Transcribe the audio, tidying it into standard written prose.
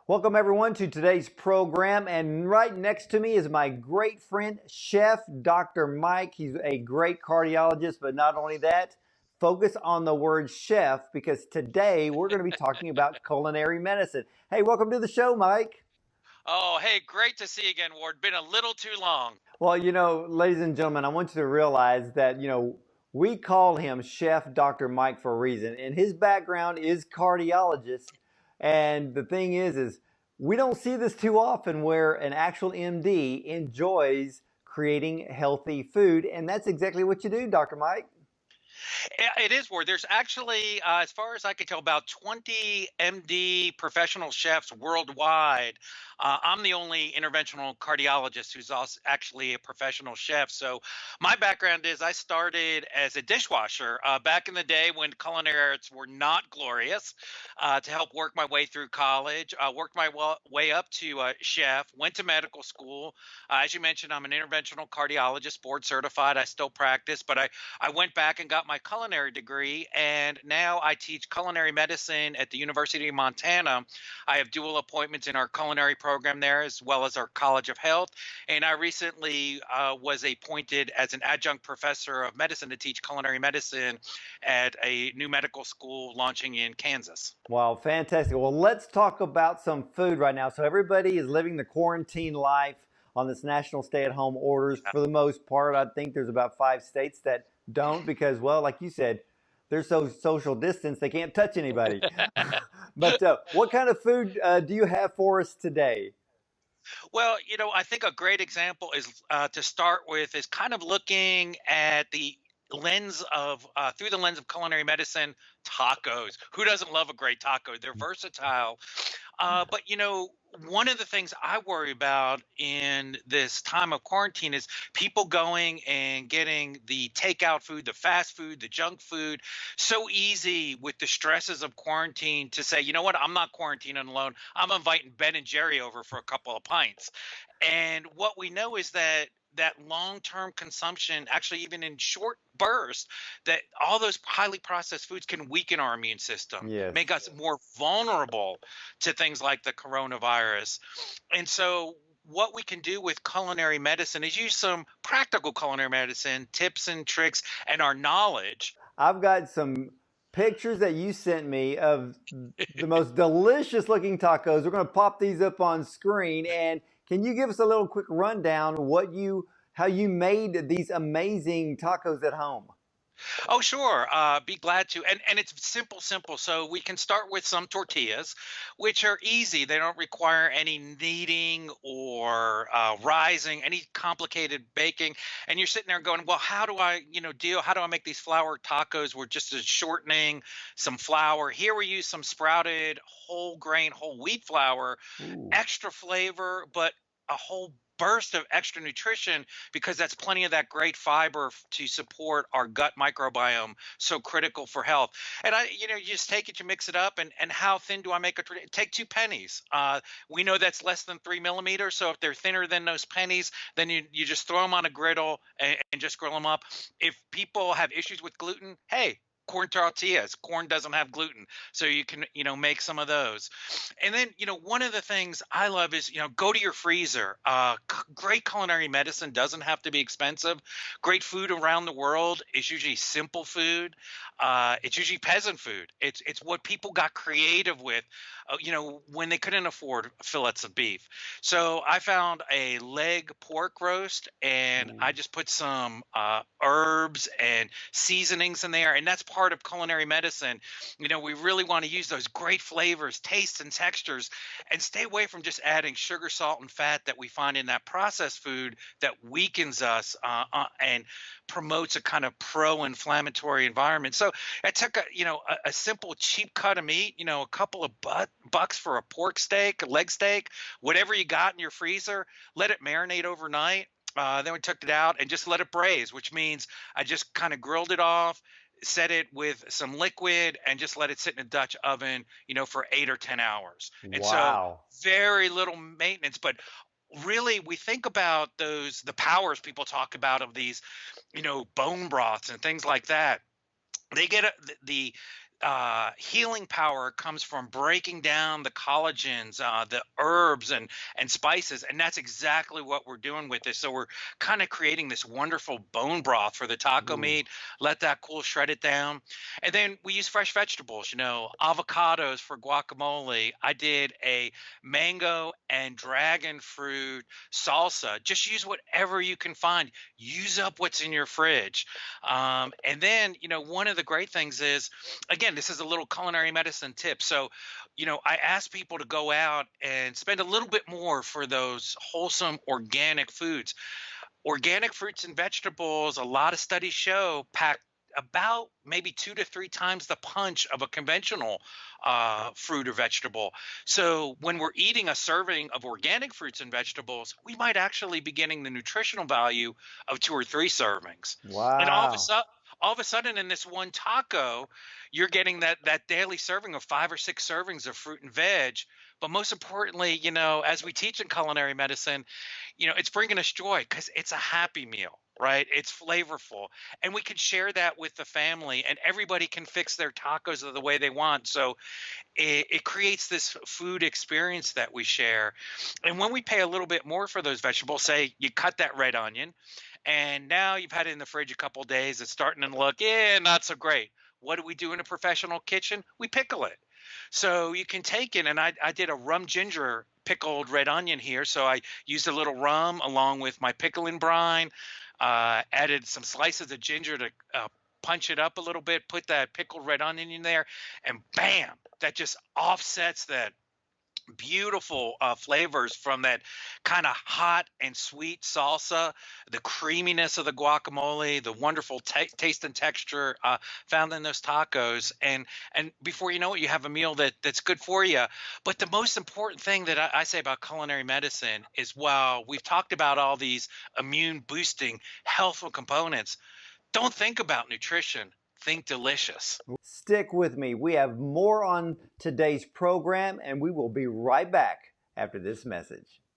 Welcome everyone to today's program, and right next to me is my great friend, Chef Dr. Mike. He's a great cardiologist, but not only that, focus on the word chef because today we're going to be talking about culinary medicine. Hey, welcome to the show, Mike. Oh, hey, great to see you again, Ward. Been a little too long. Well, ladies and gentlemen, I want you to realize that, we call him Chef Dr. Mike for a reason, and his background is cardiologist. And the thing is we don't see this too often where an actual MD enjoys creating healthy food, and that's exactly what you do, Dr. Mike. It is, Ward. There's actually, as far as I can tell, about 20 MD professional chefs worldwide. I'm the only interventional cardiologist who's also actually a professional chef. So my background is I started as a dishwasher back in the day when culinary arts were not glorious to help work my way through college. Worked my way up to chef, went to medical school. As you mentioned, I'm an interventional cardiologist, board certified. I still practice, but I went back and got my culinary degree, and now I teach culinary medicine at the University of Montana. I have dual appointments in our culinary program there, as well as our College of Health. And I recently was appointed as an adjunct professor of medicine to teach culinary medicine at a new medical school launching in Kansas. Wow, fantastic. Well, let's talk about some food right now. So everybody is living the quarantine life on this national stay-at-home orders. For the most part, I think there's about 5 states that don't because, well, like you said, they're so social distance they can't touch anybody. But what kind of food do you have for us today? Well, I think a great example is to start with is kind of looking at the lens of through the lens of culinary medicine, tacos. Who doesn't love a great taco? They're versatile. But one of the things I worry about in this time of quarantine is people going and getting the takeout food, the fast food, the junk food. So easy with the stresses of quarantine to say, you know what, I'm not quarantining alone. I'm inviting Ben and Jerry over for a couple of pints. And what we know is that long-term consumption, actually even in short bursts, that all those highly processed foods can weaken our immune system, Yes. make us more vulnerable to things like the coronavirus. And so what we can do with culinary medicine is use some practical culinary medicine tips and tricks and our knowledge. I've got some pictures that you sent me of the most delicious looking tacos. We're going to pop these up on screen. And can you give us a little quick rundown how you made these amazing tacos at home? Oh, sure. Be glad to. And it's simple, simple. So we can start with some tortillas, which are easy. They don't require any kneading or rising, any complicated baking. And you're sitting there going, well, how do I, how do I make these flour tacos? We're just shortening some flour. Here we use some sprouted whole grain, whole wheat flour, Ooh. extra flavor, but a whole burst of extra nutrition because that's plenty of that great fiber to support our gut microbiome, so critical for health. And you just take it, you mix it up, and how thin do I make take 2 pennies? We know that's less than 3 millimeters, so if they're thinner than those pennies, then you just throw them on a griddle and just grill them up. If people have issues with gluten, hey, corn tortillas. Corn doesn't have gluten, so you can make some of those. And then one of the things I love is go to your freezer. Great culinary medicine doesn't have to be expensive. Great food around the world is usually simple food. It's usually peasant food. It's what people got creative with, when they couldn't afford fillets of beef. So I found a leg pork roast, and I Ooh. just put some herbs and seasonings in there, and that's part of culinary medicine. We really want to use those great flavors, tastes, and textures, and stay away from just adding sugar, salt, and fat that we find in that processed food that weakens us and promotes a kind of pro-inflammatory environment. So I took a simple cheap cut of meat, a couple of bucks for a pork steak, a leg steak, whatever you got in your freezer, let it marinate overnight. Then we took it out and just let it braise, which means I just kind of grilled it off, set it with some liquid, and just let it sit in a Dutch oven, for 8 or 10 hours. And so Wow. very little maintenance, but really we think about the powers people talk about of these, bone broths and things like that. They get healing power comes from breaking down the collagens, the herbs and spices, and that's exactly what we're doing with this. So we're kind of creating this wonderful bone broth for the taco Ooh. meat. Let that cool, shred it down, and then we use fresh vegetables. Avocados for guacamole. I did a mango and dragon fruit salsa. Just use whatever you can find. Use up what's in your fridge, and then one of the great things is, again, this is a little culinary medicine tip. So, I ask people to go out and spend a little bit more for those wholesome organic foods. Organic fruits and vegetables, a lot of studies show, pack about maybe 2 to 3 times the punch of a conventional fruit or vegetable. So when we're eating a serving of organic fruits and vegetables, we might actually be getting the nutritional value of 2 or 3 servings. And Wow. all of a sudden in this one taco, you're getting that daily serving of 5 or 6 servings of fruit and veg. But most importantly, as we teach in culinary medicine, it's bringing us joy because it's a happy meal, right? It's flavorful, and we can share that with the family, and everybody can fix their tacos the way they want. So it creates this food experience that we share. And when we pay a little bit more for those vegetables, say you cut that red onion, and now you've had it in the fridge a couple days, it's starting to look, not so great. What do we do in a professional kitchen? We pickle it. So you can take it, and I did a rum ginger pickled red onion here. So I used a little rum along with my pickling brine, added some slices of ginger to punch it up a little bit, put that pickled red onion in there, and bam, that just offsets that beautiful flavors from that kind of hot and sweet salsa, the creaminess of the guacamole, the wonderful taste and texture found in those tacos, and before you know it, you have a meal that's good for you. But the most important thing that I say about culinary medicine is, while we've talked about all these immune boosting healthful components, don't think about nutrition. Think delicious. Stick with me. We have more on today's program, and we will be right back after this message.